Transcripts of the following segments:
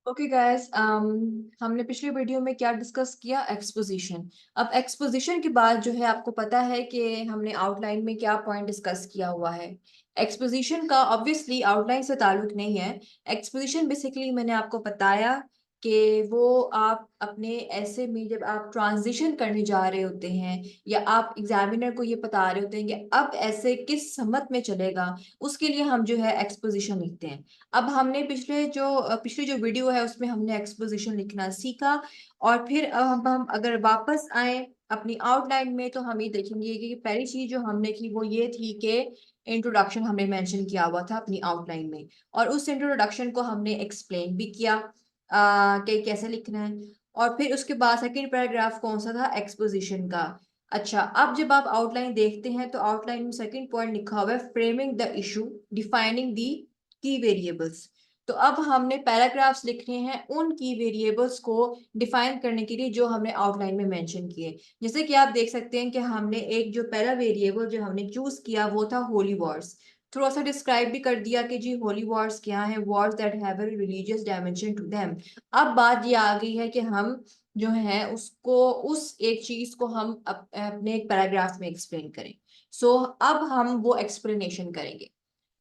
Okay guys, हमने पिछली video में क्या डिस्कस किया? एक्सपोजिशन। अब एक्सपोजिशन के बाद जो है आपको पता है कि हमने आउटलाइन में क्या पॉइंट डिस्कस किया हुआ है। एक्सपोजिशन का ऑब्वियसली आउटलाइन से ताल्लुक नहीं है। एक्सपोजिशन बेसिकली मैंने आपको बताया कि वो आप अपने ऐसे में जब आप ट्रांजिशन करने जा रहे होते हैं या आप एग्जामिनर को ये बता रहे होते हैं कि अब ऐसे किस समत में चलेगा, उसके लिए हम जो है एक्सपोजिशन लिखते हैं। अब हमने पिछली जो वीडियो है उसमें हमने एक्सपोजिशन लिखना सीखा। और फिर अब हम अगर वापस आए अपनी आउटलाइन में तो हम ये देखेंगे कि पहली चीज जो हमने की वो ये थी कि इंट्रोडक्शन हमने मेंशन किया हुआ था अपनी आउटलाइन में। और उस इंट्रोडक्शन को हमने एक्सप्लेन भी किया कि कैसे लिखना है। और फिर उसके बाद सेकंड पैराग्राफ कौन सा था? एक्सपोजिशन का। अच्छा, अब जब आप आउटलाइन देखते हैं तो आउटलाइन में सेकंड पॉइंट लिखा हुआ है फ्रेमिंग द इशू, डिफाइनिंग दी की वेरिएबल्स। तो अब हमने पैराग्राफ्स लिखने हैं उन की वेरिएबल्स को डिफाइन करने के लिए जो हमने आउटलाइन में मेंशन किए। जैसे कि आप देख सकते हैं कि हमने एक जो पहला वेरिएबल जो हमने चूज किया वो था होली वॉर्स। थोड़ा सा डिस्क्राइब भी कर दिया कि जी होली वॉर्स क्या है, wars that have a religious dimension to them. अब बात ये आ गई है कि हम जो है उसको उस एक चीज को हम अपने एक पैराग्राफ में एक्सप्लेन करें। सो अब हम वो एक्सप्लेनेशन करेंगे।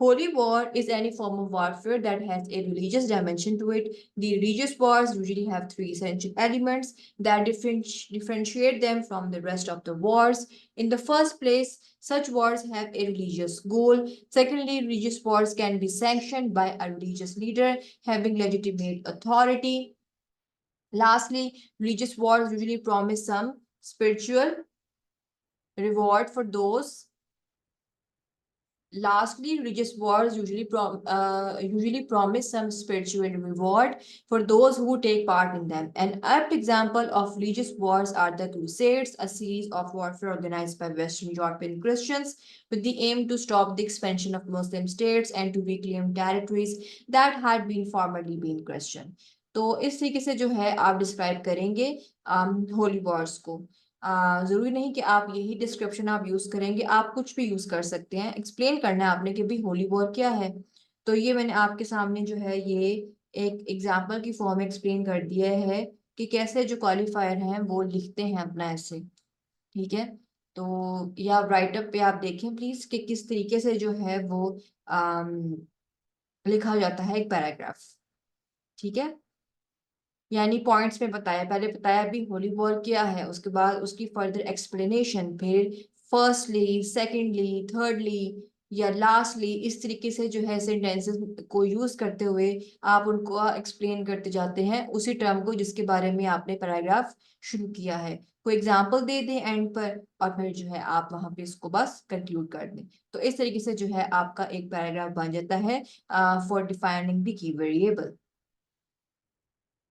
Holy war is any form of warfare that has a religious dimension to it. The religious wars usually have three essential elements that differentiate them from the rest of the wars. In the first place, such wars have a religious goal. Secondly, religious wars can be sanctioned by a religious leader having legitimate authority. Lastly, religious wars usually promise some spiritual reward for those. Lastly, religious wars usually promise some spiritual reward for those who take part in them. An apt example of religious wars are the Crusades, a series of warfare organized by Western European Christians with the aim to stop the expansion of Muslim states and to reclaim territories that had been formerly been Christian. तो इस तरीके से जो है आप describe करेंगे Holi Wars को। जरूरी नहीं कि आप यही डिस्क्रिप्शन आप यूज करेंगे, आप कुछ भी यूज कर सकते हैं। एक्सप्लेन करना है आपने कि भाई होली वॉर क्या है। तो ये मैंने आपके सामने जो है ये एक एग्जाम्पल की फॉर्म में एक्सप्लेन कर दिया है कि कैसे जो क्वालिफायर हैं वो लिखते हैं अपना ऐसे। ठीक है, तो या राइटअप पे आप देखें प्लीज कि किस तरीके से जो है वो लिखा जाता है एक पैराग्राफ। ठीक है, यानी पॉइंट्स में बताया, पहले बताया भी होली वॉर क्या है, उसके बाद उसकी फर्दर एक्सप्लेनेशन, फिर फर्स्टली, सेकेंडली, थर्डली या लास्टली, इस तरीके से जो है सेंटेंसेस को यूज करते हुए आप उनको एक्सप्लेन करते जाते हैं उसी टर्म को जिसके बारे में आपने पैराग्राफ शुरू किया है। कोई एग्जाम्पल दे दें एंड पर और फिर जो है आप वहां पे इसको बस कंक्लूड कर दें। तो इस तरीके से जो है आपका एक पैराग्राफ बन जाता है for defining the key variable.